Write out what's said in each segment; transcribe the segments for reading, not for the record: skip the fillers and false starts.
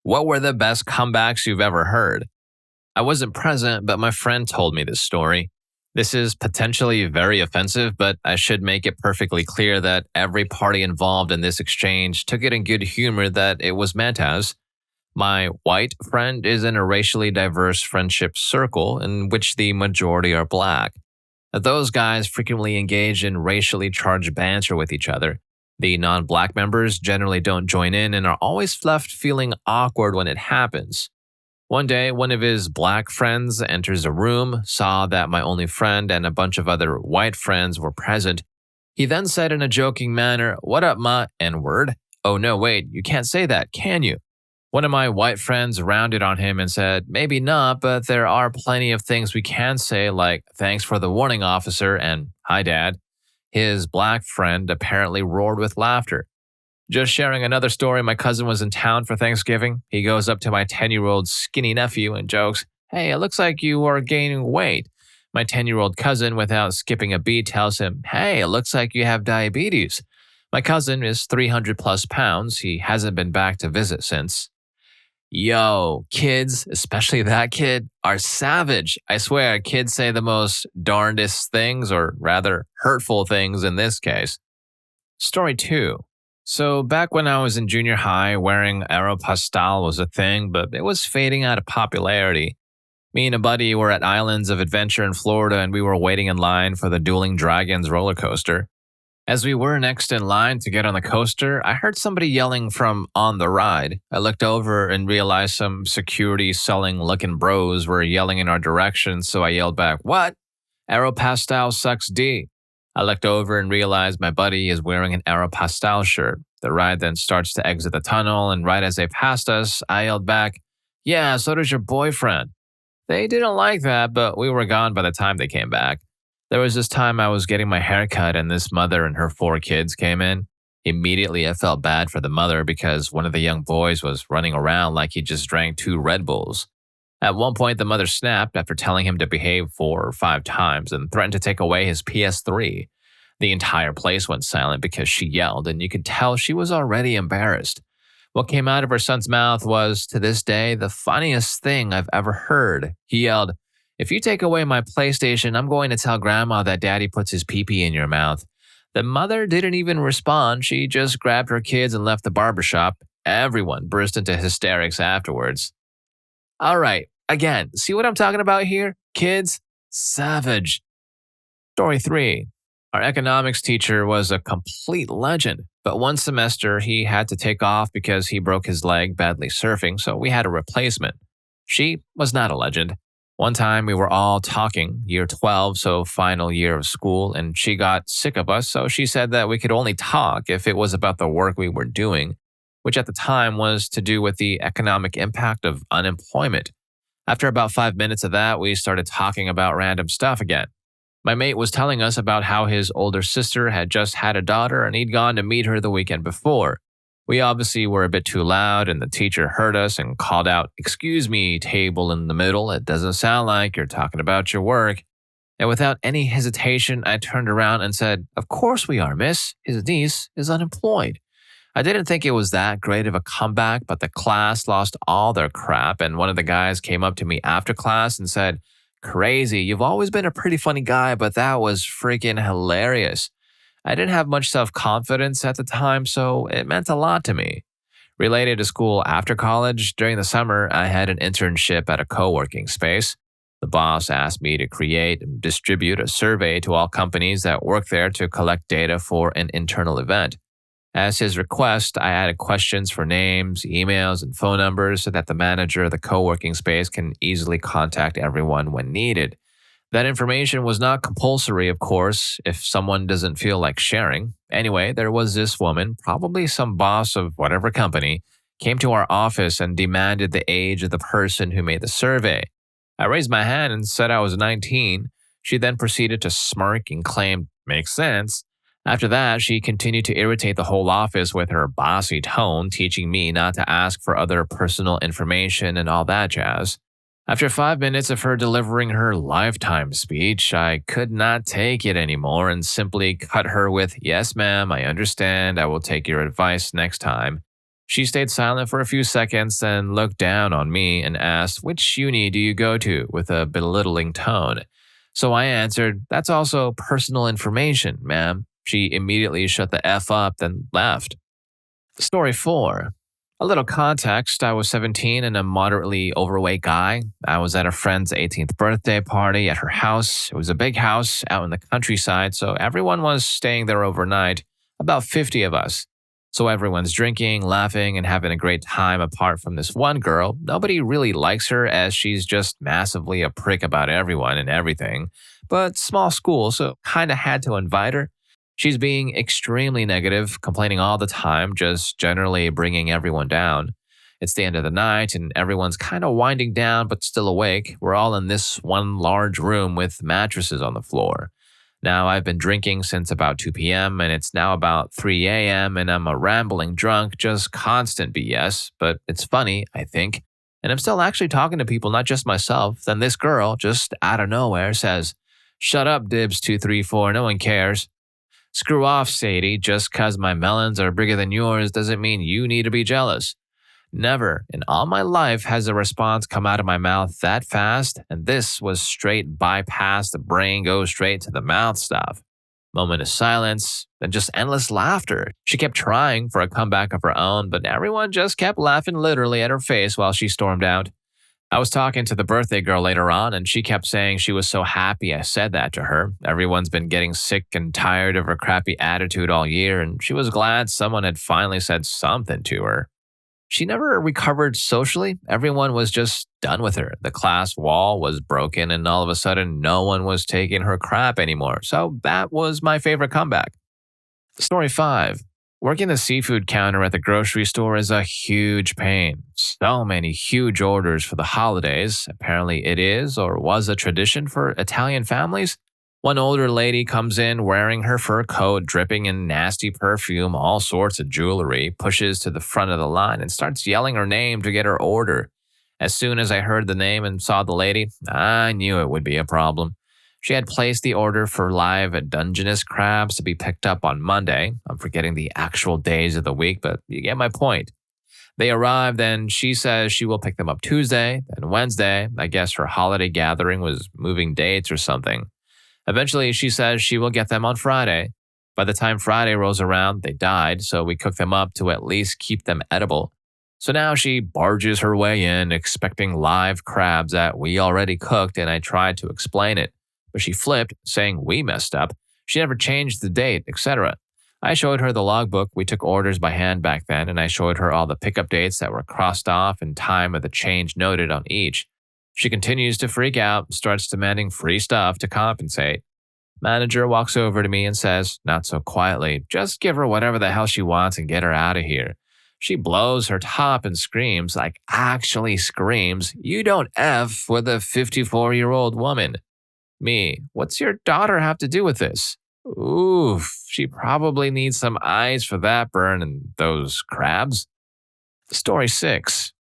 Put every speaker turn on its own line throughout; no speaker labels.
What were the best comebacks you've ever heard? I wasn't present, but my friend told me this story. This is potentially very offensive, but I should make it perfectly clear that every party involved in this exchange took it in good humor that it was meant as. My white friend is in a racially diverse friendship circle in which the majority are black. Those guys frequently engage in racially charged banter with each other. The non-black members generally don't join in and are always left feeling awkward when it happens. One day, one of his black friends enters a room, saw that my only friend and a bunch of other white friends were present. He then said in a joking manner, "What up, ma, N-word?" "Oh no, wait, you can't say that, can you?" One of my white friends rounded on him and said, "Maybe not, but there are plenty of things we can say like, 'Thanks for the warning, officer,' and 'Hi, Dad.'" His black friend apparently roared with laughter. Just sharing another story, my cousin was in town for Thanksgiving. He goes up to my 10-year-old skinny nephew and jokes, "Hey, it looks like you are gaining weight." My 10-year-old cousin, without skipping a beat, tells him, "Hey, it looks like you have diabetes." My cousin is 300 plus pounds. He hasn't been back to visit since. Yo, kids, especially that kid, are savage. I swear, kids say the most darndest things, or rather, hurtful things in this case. Story 2. So back when I was in junior high, wearing Aeropostale was a thing, but it was fading out of popularity. Me and a buddy were at Islands of Adventure in Florida, and we were waiting in line for the Dueling Dragons roller coaster. As we were next in line to get on the coaster, I heard somebody yelling from on the ride. I looked over and realized some security selling looking bros were yelling in our direction, so I yelled back, "What? Aeropostale sucks D." I looked over and realized my buddy is wearing an Aeropostale shirt. The ride then starts to exit the tunnel, and right as they passed us, I yelled back, "Yeah, so does your boyfriend." They didn't like that, but we were gone by the time they came back. There was this time I was getting my hair cut and this mother and her 4 kids came in. Immediately I felt bad for the mother because one of the young boys was running around like he just drank 2 Red Bulls. At one point the mother snapped after telling him to behave 4 or 5 times and threatened to take away his PS3. The entire place went silent because she yelled and you could tell she was already embarrassed. What came out of her son's mouth was, to this day, the funniest thing I've ever heard. He yelled, "If you take away my PlayStation, I'm going to tell Grandma that Daddy puts his pee-pee in your mouth." The mother didn't even respond. She just grabbed her kids and left the barbershop. Everyone burst into hysterics afterwards. All right, again, see what I'm talking about here? Kids, savage. Story 3. Our economics teacher was a complete legend, but one semester he had to take off because he broke his leg badly surfing, so we had a replacement. She was not a legend. One time we were all talking, year 12, so final year of school, and she got sick of us, so she said that we could only talk if it was about the work we were doing, which at the time was to do with the economic impact of unemployment. After about 5 minutes of that, we started talking about random stuff again. My mate was telling us about how his older sister had just had a daughter and he'd gone to meet her the weekend before. We obviously were a bit too loud and the teacher heard us and called out, "Excuse me, table in the middle, it doesn't sound like you're talking about your work." And without any hesitation, I turned around and said, "Of course we are, miss. His niece is unemployed." I didn't think it was that great of a comeback, but the class lost all their crap and one of the guys came up to me after class and said, "Crazy, you've always been a pretty funny guy, but that was freaking hilarious." I didn't have much self-confidence at the time, so it meant a lot to me. Related to school after college, during the summer, I had an internship at a co-working space. The boss asked me to create and distribute a survey to all companies that work there to collect data for an internal event. As his request, I added questions for names, emails, and phone numbers so that the manager of the co-working space can easily contact everyone when needed. That information was not compulsory, of course, if someone doesn't feel like sharing. Anyway, there was this woman, probably some boss of whatever company, came to our office and demanded the age of the person who made the survey. I raised my hand and said I was 19. She then proceeded to smirk and claimed, "Makes sense." After that, she continued to irritate the whole office with her bossy tone, teaching me not to ask for other personal information and all that jazz. After 5 minutes of her delivering her lifetime speech, I could not take it anymore and simply cut her with, "Yes, ma'am, I understand. I will take your advice next time." She stayed silent for a few seconds, then looked down on me and asked, "Which uni do you go to?" with a belittling tone. So I answered, "That's also personal information, ma'am." She immediately shut the F up, then left. Story 4. A little context: I was 17 and a moderately overweight guy. I was at a friend's 18th birthday party at her house. It was a big house out in the countryside, so everyone was staying there overnight, about 50 of us. So everyone's drinking, laughing, and having a great time apart from this one girl. Nobody really likes her as she's just massively a prick about everyone and everything. But small school, so kinda had to invite her. She's being extremely negative, complaining all the time, just generally bringing everyone down. It's the end of the night and everyone's kind of winding down but still awake. We're all in this one large room with mattresses on the floor. Now, I've been drinking since about 2 p.m. and it's now about 3 a.m. and I'm a rambling drunk, just constant BS, but it's funny, I think. And I'm still actually talking to people, not just myself. Then this girl, just out of nowhere, says, "Shut up, Dibs 234, no one cares." Screw off, Sadie. Just 'cause my melons are bigger than yours doesn't mean you need to be jealous. Never in all my life has a response come out of my mouth that fast, and this was straight bypass the brain, go straight to the mouth stuff. Moment of silence, then just endless laughter. She kept trying for a comeback of her own, but everyone just kept laughing literally at her face while she stormed out. I was talking to the birthday girl later on, and she kept saying she was so happy I said that to her. Everyone's been getting sick and tired of her crappy attitude all year, and she was glad someone had finally said something to her. She never recovered socially. Everyone was just done with her. The class wall was broken, and all of a sudden, no one was taking her crap anymore. So that was my favorite comeback. Story 5. Working the seafood counter at the grocery store is a huge pain. So many huge orders for the holidays. Apparently, it is or was a tradition for Italian families. One older lady comes in wearing her fur coat, dripping in nasty perfume, all sorts of jewelry, pushes to the front of the line and starts yelling her name to get her order. As soon as I heard the name and saw the lady, I knew it would be a problem. She had placed the order for live Dungeness crabs to be picked up on Monday. I'm forgetting the actual days of the week, but you get my point. They arrived and she says she will pick them up Tuesday and Wednesday. I guess her holiday gathering was moving dates or something. Eventually, she says she will get them on Friday. By the time Friday rolls around, they died, so we cooked them up to at least keep them edible. So now she barges her way in, expecting live crabs that we already cooked, and I tried to explain it. But she flipped, saying we messed up. She never changed the date, etc. I showed her the logbook. We took orders by hand back then, and I showed her all the pickup dates that were crossed off and time of the change noted on each. She continues to freak out, starts demanding free stuff to compensate. Manager walks over to me and says, not so quietly, "Just give her whatever the hell she wants and get her out of here." She blows her top and screams, like actually screams, "You don't F with a 54-year-old woman." Me, "What's your daughter have to do with this?" Oof, she probably needs some eyes for that burn and those crabs. Story 6.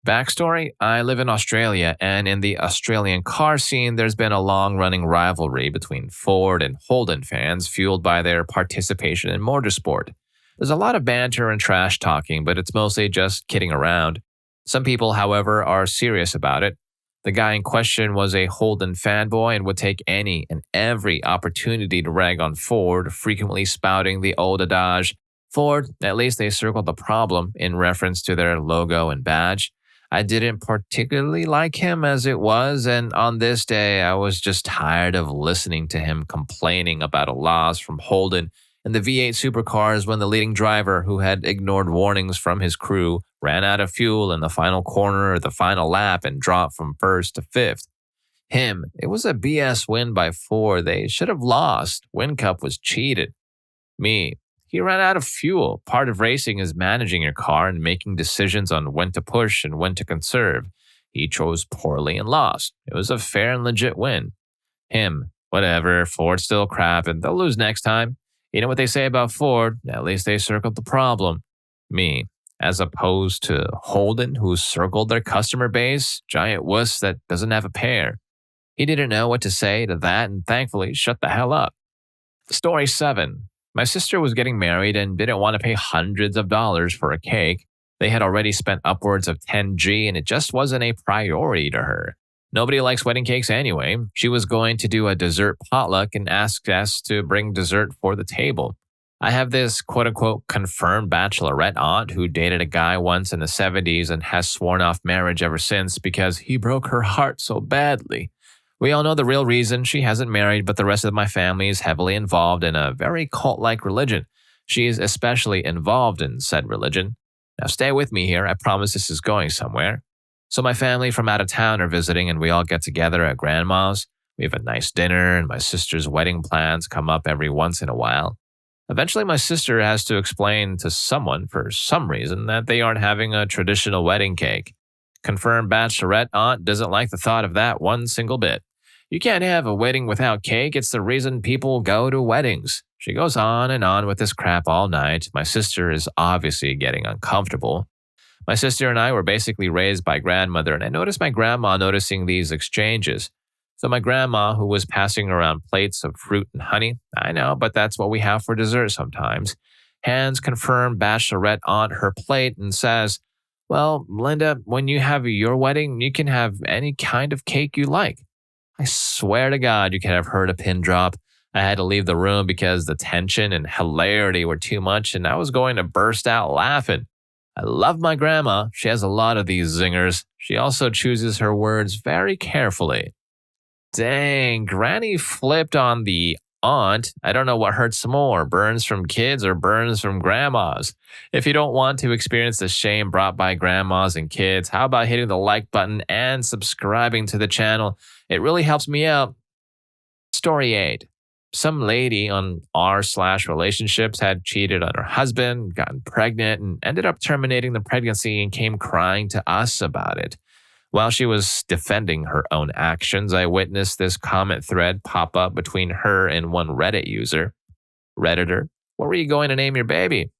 Backstory: I live in Australia, and in the Australian car scene, there's been a long running rivalry between Ford and Holden fans, fueled by their participation in motorsport. There's a lot of banter and trash talking, but it's mostly just kidding around. Some people, however, are serious about it. The guy in question was a Holden fanboy and would take any and every opportunity to rag on Ford, frequently spouting the old adage, "Ford, at least they circled the problem," in reference to their logo and badge. I didn't particularly like him as it was, and on this day, I was just tired of listening to him complaining about a loss from Holden and the V8 supercars when the leading driver, who had ignored warnings from his crew, ran out of fuel in the final corner of the final lap and dropped from first to fifth. It was a BS win by Ford. They should have lost. Win-Cup was cheated. Me, he ran out of fuel. Part of racing is managing your car and making decisions on when to push and when to conserve. He chose poorly and lost. It was a fair and legit win. Whatever, Ford's still crap and they'll lose next time. You know what they say about Ford? At least they circled the problem. Me, as opposed to Holden, who circled their customer base, giant wuss that doesn't have a pair. He didn't know what to say to that and thankfully shut the hell up. Story 7. My sister was getting married and didn't want to pay hundreds of dollars for a cake. They had already spent upwards of 10G and it just wasn't a priority to her. Nobody likes wedding cakes anyway. She was going to do a dessert potluck and asked us to bring dessert for the table. I have this quote unquote confirmed bachelorette aunt who dated a guy once in the 70s and has sworn off marriage ever since because he broke her heart so badly. We all know the real reason she hasn't married, but the rest of my family is heavily involved in a very cult like religion. She is especially involved in said religion. Now, stay with me here. I promise this is going somewhere. So, my family from out of town are visiting, and we all get together at grandma's. We have a nice dinner, and my sister's wedding plans come up every once in a while. Eventually, my sister has to explain to someone, for some reason, that they aren't having a traditional wedding cake. Confirmed bachelorette aunt doesn't like the thought of that one single bit. You can't have a wedding without cake. It's the reason people go to weddings. She goes on and on with this crap all night. My sister is obviously getting uncomfortable. My sister and I were basically raised by grandmother, and I noticed my grandma noticing these exchanges. So my grandma, who was passing around plates of fruit and honey, I know, but that's what we have for dessert sometimes, hands confirmed bachelorette aunt her plate and says, "Well, Linda, when you have your wedding, you can have any kind of cake you like." I swear to God, you could have heard a pin drop. I had to leave the room because the tension and hilarity were too much, and I was going to burst out laughing. I love my grandma. She has a lot of these zingers. She also chooses her words very carefully. Dang, Granny flipped on the aunt. I don't know what hurts more, burns from kids or burns from grandmas. If you don't want to experience the shame brought by grandmas and kids, how about hitting the like button and subscribing to the channel? It really helps me out. Story 8. Some lady on r/relationships had cheated on her husband, gotten pregnant, and ended up terminating the pregnancy and came crying to us about it. While she was defending her own actions, I witnessed this comment thread pop up between her and one Reddit user. Redditor, what were you going to name your baby?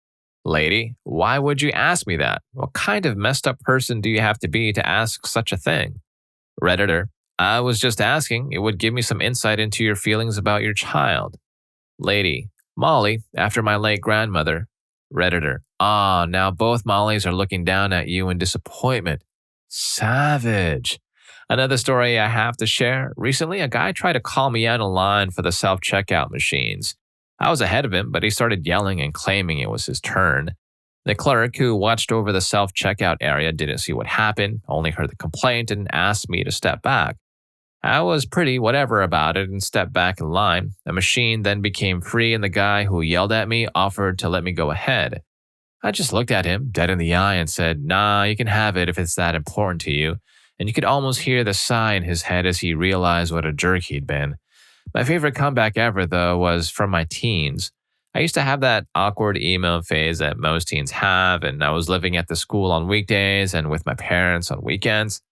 Lady, why would you ask me that? What kind of messed up person do you have to be to ask such a thing? Redditor, I was just asking. It would give me some insight into your feelings about your child. Lady, Molly, after my late grandmother. Redditor, now both Mollys are looking down at you in disappointment. Savage. Another story I have to share. Recently, a guy tried to call me out in line for the self-checkout machines. I was ahead of him, but he started yelling and claiming it was his turn. The clerk who watched over the self-checkout area didn't see what happened, only heard the complaint and asked me to step back. I was pretty whatever about it and stepped back in line. The machine then became free and the guy who yelled at me offered to let me go ahead. I just looked at him dead in the eye and said, "Nah, you can have it if it's that important to you." And you could almost hear the sigh in his head as he realized what a jerk he'd been. My favorite comeback ever, though, was from my teens. I used to have that awkward emo phase that most teens have, and I was living at the school on weekdays and with my parents on weekends.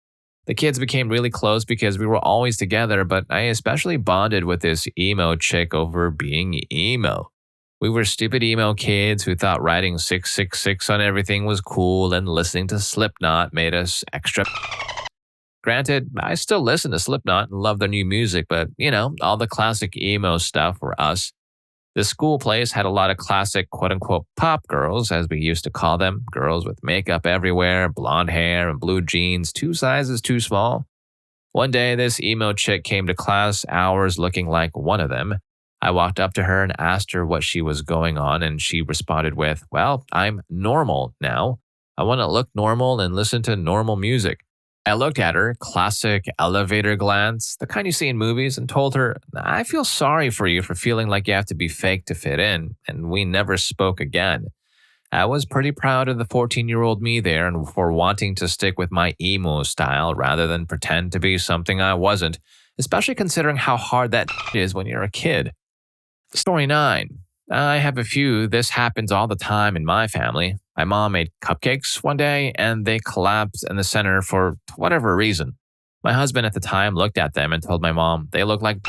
The kids became really close because we were always together, but I especially bonded with this emo chick over being emo. We were stupid emo kids who thought writing 666 on everything was cool and listening to Slipknot made us extra. Granted, I still listen to Slipknot and love their new music, but, all the classic emo stuff were us. The school place had a lot of classic quote-unquote pop girls, as we used to call them, girls with makeup everywhere, blonde hair, and blue jeans, 2 sizes too small. One day, this emo chick came to class hours looking like one of them. I walked up to her and asked her what she was going on, and she responded with, "Well, I'm normal now. I want to look normal and listen to normal music." I looked at her, classic elevator glance, the kind you see in movies, and told her, "I feel sorry for you for feeling like you have to be fake to fit in," and we never spoke again. I was pretty proud of the 14-year-old me there and for wanting to stick with my emo style rather than pretend to be something I wasn't, especially considering how hard that is when you're a kid. Story 9. I have a few. This happens all the time in my family. My mom made cupcakes one day and they collapsed in the center for whatever reason. My husband at the time looked at them and told my mom they look like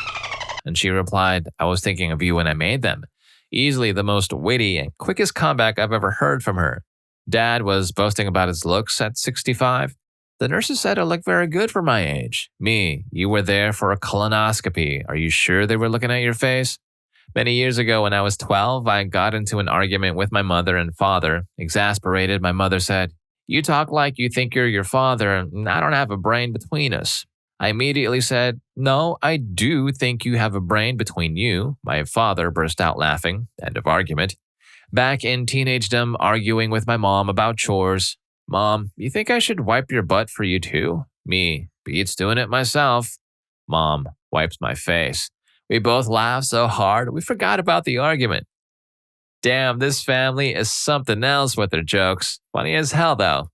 and she replied, "I was thinking of you when I made them." Easily the most witty and quickest comeback I've ever heard from her. Dad was boasting about his looks at 65. The nurses said I look very good for my age. Me, you were there for a colonoscopy. Are you sure they were looking at your face? Many years ago when I was 12, I got into an argument with my mother and father. Exasperated, my mother said, You talk like you think you're your father, and I don't have a brain between us. I immediately said, No, I do think you have a brain between you. My father burst out laughing. End of argument. Back in teenagedom, arguing with my mom about chores. Mom, you think I should wipe your butt for you too? Me, beats doing it myself. Mom wipes my face. We both laughed so hard we forgot about the argument. Damn, this family is something else with their jokes. Funny as hell though.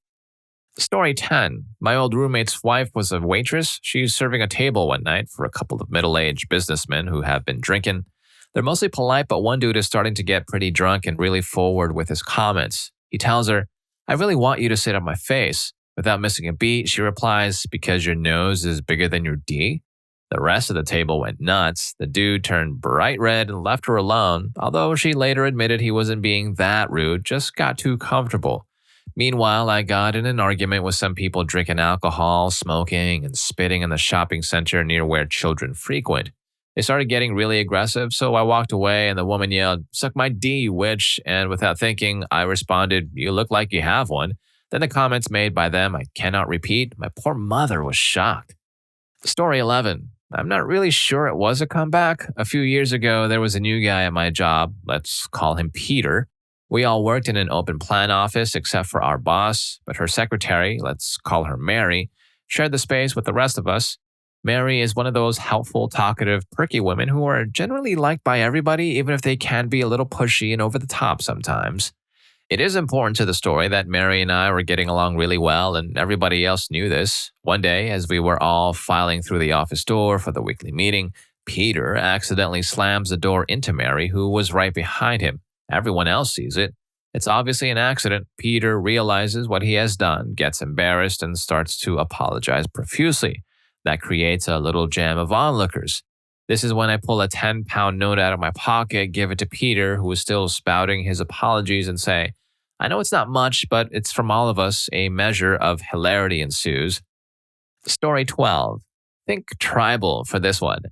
Story 10. My old roommate's wife was a waitress. She's serving a table one night for a couple of middle aged businessmen who have been drinking. They're mostly polite, but one dude is starting to get pretty drunk and really forward with his comments. He tells her, I really want you to sit on my face. Without missing a beat, she replies, Because your nose is bigger than your D? The rest of the table went nuts. The dude turned bright red and left her alone, although she later admitted he wasn't being that rude, just got too comfortable. Meanwhile, I got in an argument with some people drinking alcohol, smoking, and spitting in the shopping center near where children frequent. They started getting really aggressive, so I walked away and the woman yelled, Suck my D, you witch. And without thinking, I responded, You look like you have one. Then the comments made by them I cannot repeat. My poor mother was shocked. Story 11. I'm not really sure it was a comeback. A few years ago, there was a new guy at my job. Let's call him Peter. We all worked in an open plan office except for our boss, but her secretary, let's call her Mary, shared the space with the rest of us. Mary is one of those helpful, talkative, perky women who are generally liked by everybody, even if they can be a little pushy and over the top sometimes. It is important to the story that Mary and I were getting along really well, and everybody else knew this. One day, as we were all filing through the office door for the weekly meeting, Peter accidentally slams the door into Mary, who was right behind him. Everyone else sees it. It's obviously an accident. Peter realizes what he has done, gets embarrassed, and starts to apologize profusely. That creates a little jam of onlookers. This is when I pull a 10-pound note out of my pocket, give it to Peter, who is still spouting his apologies, and say, I know it's not much, but it's from all of us. A measure of hilarity ensues. Story 12. Think tribal for this one.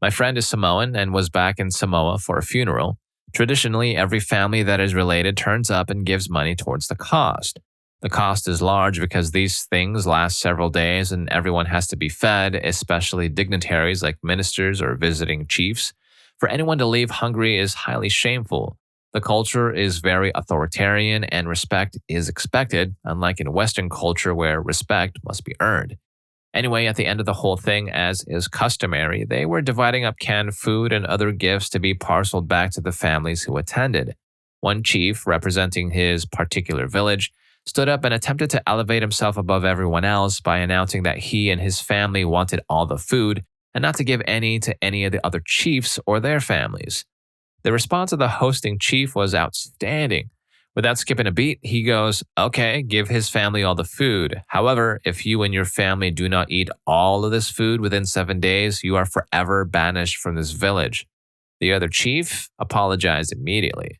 My friend is Samoan and was back in Samoa for a funeral. Traditionally, every family that is related turns up and gives money towards the cost. The cost is large because these things last several days and everyone has to be fed, especially dignitaries like ministers or visiting chiefs. For anyone to leave hungry is highly shameful. The culture is very authoritarian and respect is expected, unlike in Western culture where respect must be earned. Anyway, at the end of the whole thing, as is customary, they were dividing up canned food and other gifts to be parceled back to the families who attended. One chief, representing his particular village, stood up and attempted to elevate himself above everyone else by announcing that he and his family wanted all the food and not to give any to any of the other chiefs or their families. The response of the hosting chief was outstanding. Without skipping a beat, he goes, Okay, give his family all the food. However, if you and your family do not eat all of this food within 7 days, you are forever banished from this village. The other chief apologized immediately.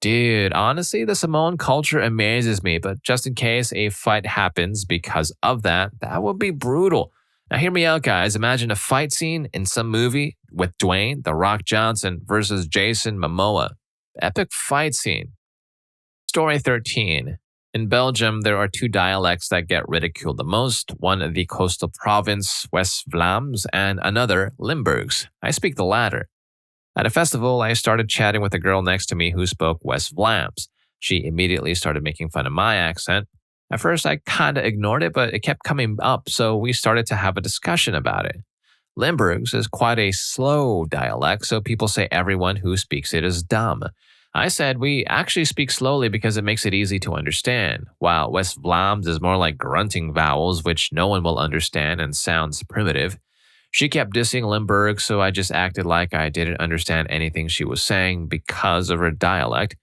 Dude, honestly, the Samoan culture amazes me, but just in case a fight happens because of that, that would be brutal. Now, hear me out, guys. Imagine a fight scene in some movie with Dwayne The Rock Johnson versus Jason Momoa. Epic fight scene. Story 13. In Belgium, there are two dialects that get ridiculed the most. One, the coastal province, West-Vlaams, and another, Limburgs. I speak the latter. At a festival, I started chatting with a girl next to me who spoke West-Vlaams. She immediately started making fun of my accent. At first, I kind of ignored it, but it kept coming up, so we started to have a discussion about it. Limburgs is quite a slow dialect, so people say everyone who speaks it is dumb. I said we actually speak slowly because it makes it easy to understand, while West-Vlaams is more like grunting vowels, which no one will understand and sounds primitive. She kept dissing Limburg, so I just acted like I didn't understand anything she was saying because of her dialect.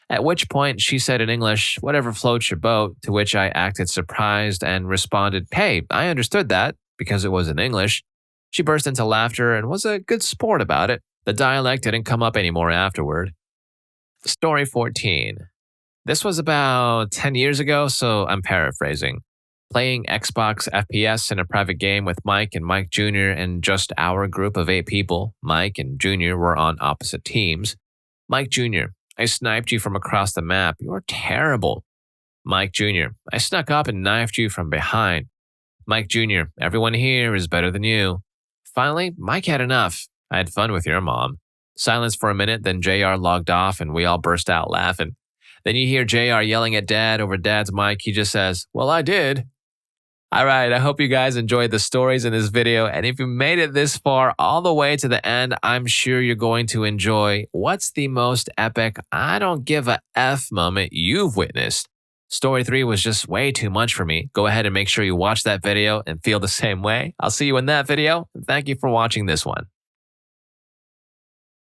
At which point she said in English, whatever floats your boat, to which I acted surprised and responded, Hey, I understood that, because it was in English. She burst into laughter and was a good sport about it. The dialect didn't come up anymore afterward. Story 14. This was about 10 years ago, so I'm paraphrasing. Playing Xbox FPS in a private game with Mike and Mike Jr. and just our group of 8 people. Mike and Jr. were on opposite teams. Mike Jr., I sniped you from across the map. You're terrible. Mike Jr., I snuck up and knifed you from behind. Mike Jr., everyone here is better than you. Finally, Mike had enough. I had fun with your mom. Silence for a minute, then JR logged off and we all burst out laughing. Then you hear JR yelling at Dad over Dad's mic. He just says, "Well, I did." All right, I hope you guys enjoyed the stories in this video. And if you made it this far, all the way to the end, I'm sure you're going to enjoy what's the most epic I don't give a F moment you've witnessed. Story 3 was just way too much for me. Go ahead and make sure you watch that video and feel the same way. I'll see you in that video. Thank you for watching this one.